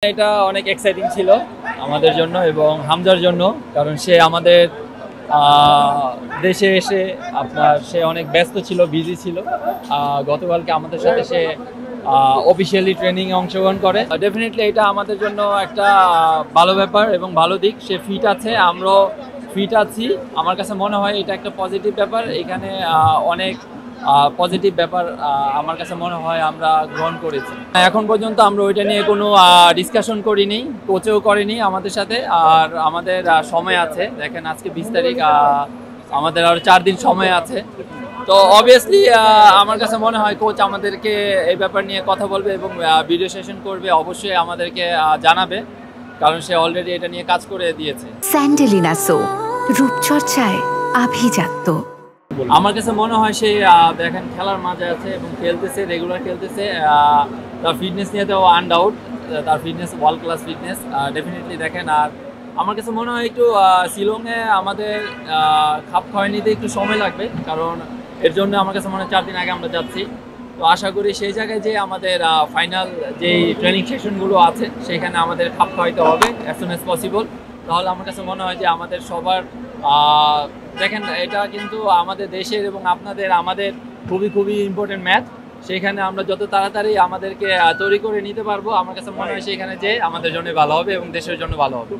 এটা অনেক এক্সাইটিং ছিল আমাদের জন্য এবং হামজার জন্য, কারণ সে আমাদের দেশে এসে সে অনেক ব্যস্ত ছিল, বিজি ছিল। গতকালকে আমাদের সাথে সে অফিসিয়ালি ট্রেনিংয়ে অংশগ্রহণ করে। ডেফিনেটলি এটা আমাদের জন্য একটা ভালো ব্যাপার এবং ভালো দিক। সে ফিট আছে, আমরাও ফিট আছি। আমার কাছে মনে হয় এটা একটা পজিটিভ ব্যাপার। এখানে অনেক পজিটিভ ব্যাপার আমার কাছে মনে হয় আমরা গ্রহণ করেছি। এখন পর্যন্ত আমরা ওইটা নিয়ে কোনো ডিসকাশন করিনি, কোচেও করিনি আমাদের সাথে। আর আমাদের সময় আছে, দেখেন আজকে 20 তারিখ, আমাদের আরও 4 দিন সময় আছে। তো অবভিয়াসলি আমার কাছে মনে হয় কোচ আমাদেরকে এই ব্যাপার নিয়ে কথা বলবে এবং ভিডিও সেশন করবে, অবশ্যই আমাদেরকে জানাবে, কারণ সে অলরেডি এটা নিয়ে কাজ করে দিয়েছে। স্যান্ডেলিনা সো, রূপচর্চায় আভিজাত্য। আমার কাছে মনে হয় সে দেখেন খেলার মাঝে আছে এবং খেলতেছে, রেগুলার খেলতেছে। তার ফিটনেস নিয়ে তো আনডাউট, তার fitness world class fitness definitely দেখেন। আর আমার কাছে মনে হয় একটু শিলংয়ে আমাদের খাপ খাওয়াই নিতে একটু সময় লাগবে, কারণ এর জন্য আমার কাছে মনে হয় 4 দিন আগে আমরা যাচ্ছি। তো আশা করি সেই জায়গায় যে আমাদের ফাইনাল যেই ট্রেনিং সেশনগুলো আছে সেখানে আমাদের খাপ খাওয়াইতে হবে অ্যাজ সুন অ্যাজ পসিবল। তাহলে আমার কাছে মনে হয় যে আমাদের সবার দেখেন এটা কিন্তু আমাদের দেশের এবং আমাদের খুবই ইম্পর্টেন্ট ম্যাচ। সেখানে আমরা যত তাড়াতাড়ি আমাদেরকে তৈরি করে নিতে পারবো, আমার কাছে মনে হয় সেখানে যে আমাদের জন্য ভালো হবে এবং দেশের জন্য ভালো হবে।